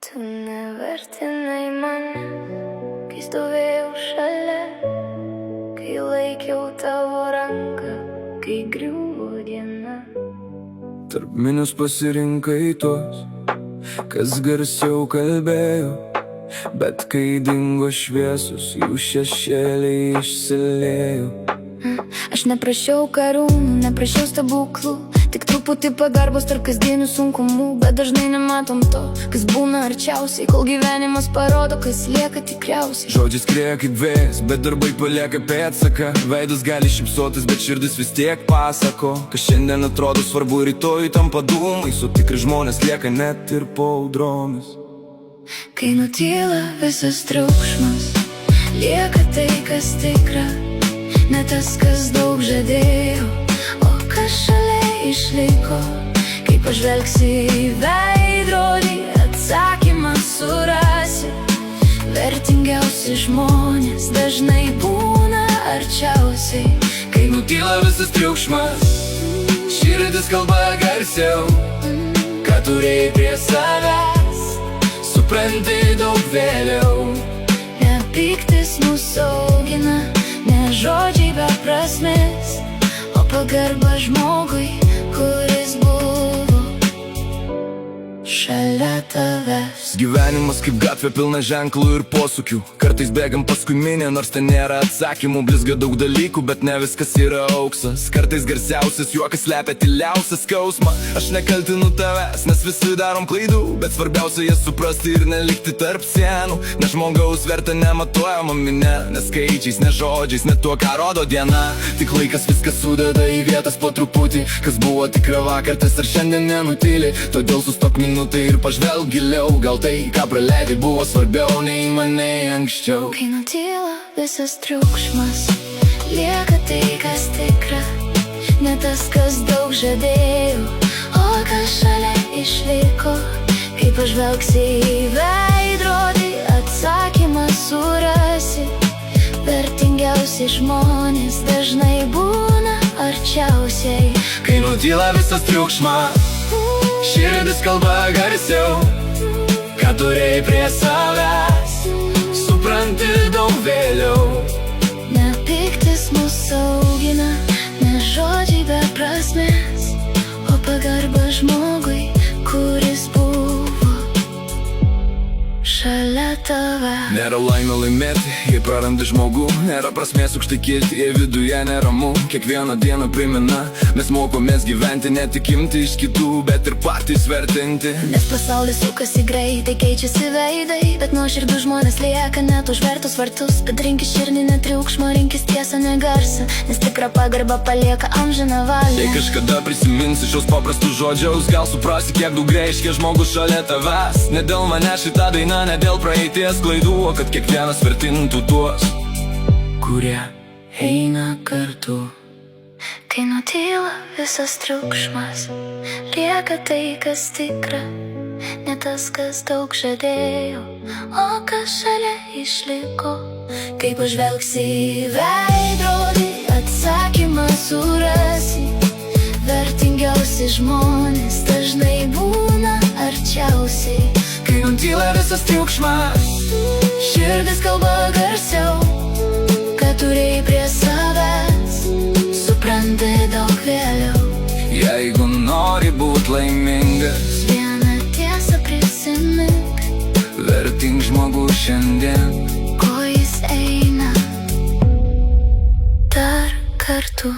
Tu nevertinai mane, kai stovėjau šalia, kai laikiau tavo ranką, kai griuvo diena. Tarp minios pasirinkai tos, kas garsiau kalbėjo, bet kai dingo šviesos, jų šešėliai išsiliejo. Aš neprašiau karūnų, neprašiau stebuklų, tik truputį pagarbos tarp kasdienių sunkumų. Bet dažnai nematom to, kas būna arčiausiai, kol gyvenimas parodo, kas lieka tikriausiai. Žodžiai skrieja kaip vėjas, bet darbai palieka pėdsaką. Veidas gali šypsotis, bet širdis vis tiek pasako, kas šiandien atrodo svarbu, rytoj tampa dūmais, o tikri žmonės lieka net ir po audromis. Kai nutyla visas triukšmas, lieka tai, kas tikra, ne tas, kas daug žadėjo, o kas šalia išliko. Kai pažvelgsi į veidrodį, atsakymą surasi. Vertingiausi žmonės dažnai būna arčiausiai. Kai nutyla visas triukšmas, širdis kalba garsiau, ką turėjai prie savęs, supranti daug vėliau. Ne pyktis mūsų augina, ne žodžiai be prasmės, o pagarba žmogui, kuris buvo šalia tavęs. Gyvenimas kaip gatvė pilna ženklų ir posūkių. Kartais bėgam paskui minę, nors ten nėra atsakymų. Blizga daug dalykų, bet ne viskas yra auksas. Kartais garsiausias juokas slepia tyliausią skausmą. Aš nekaltinu tavęs, nes visi darom klaidų, bet svarbiausia jas suprasti ir nelikti tarp sienų. Ne žmogaus vertę nematuojama minė, ne skaičiais, ne žodžiais, ne tuo, ką rodo diena. Tik laikas viskas sudeda į vietas po truputį. Kas buvo tikra vakar, tas ar šiandien nenutyli. Todėl sustok minutę ir pažvelk giliau. Gal tai, ką praleidai, buvo svarbiau nei mane anksčiau. Kai nutyla visas triukšmas, lieka tai, kas tikra, ne tas, kas daug žadėjo, o kas šalia išliko. Kai pažvelgsi į veidrodį, atsakymą surasi. Vertingiausi žmonės dažnai būna arčiausiai. Kai nutyla visas triukšmas, širdis kalba garsiau, ką turėjai prie savęs, supranti daug vėliau. Ne pyktis mūsų augina, ne žodžiai be prasmės, o pagarba žmogui, kuris buvo šalia tavęs. Nėra laimė laimėti, jei prarandi žmogų. Nėra prasmės aukštai kilti, jei viduje neramu. Kiekvieną dieną primena, mes mokomės gyventi, ne tik imti iš kitų, bet ir patys vertinti. Nes pasaulis sukasi greitai, keičiasi veidai, bet nuoširdūs žmonės lieka net užvertus vartus. Bet rinkis širdį, ne triukšmą, rinkis tiesą, ne garsą, nes tikra pagarba palieka amžiną valią. Jei kažkada prisiminsi šios paprastus žodžius, gal suprasi, kiek daug reiškia žmogus šalia tavęs. Ne dėl mane šitą dainą, ne dėl praeities klaidų, o kad kiekvienas vertintų tuos, kurie eina kartu. Kai nutyla visas triukšmas, lieka tai, kas tikra, ne tas, kas daug žadėjo, o kas šalia išliko. Kai pažvelgsi į veidrodį, atsakymą surasi. Vertingiausi žmonės dažnai būna arčiausiai. Kai nutyla visas triukšmas, Širdis kalba garsiau, ką turėjai prie savęs, supranti daug vėliau. jeigu nori būt laimingas, Vieną tiesą prisimink, vertink žmogų šiandien, ko jis eina dar kartu.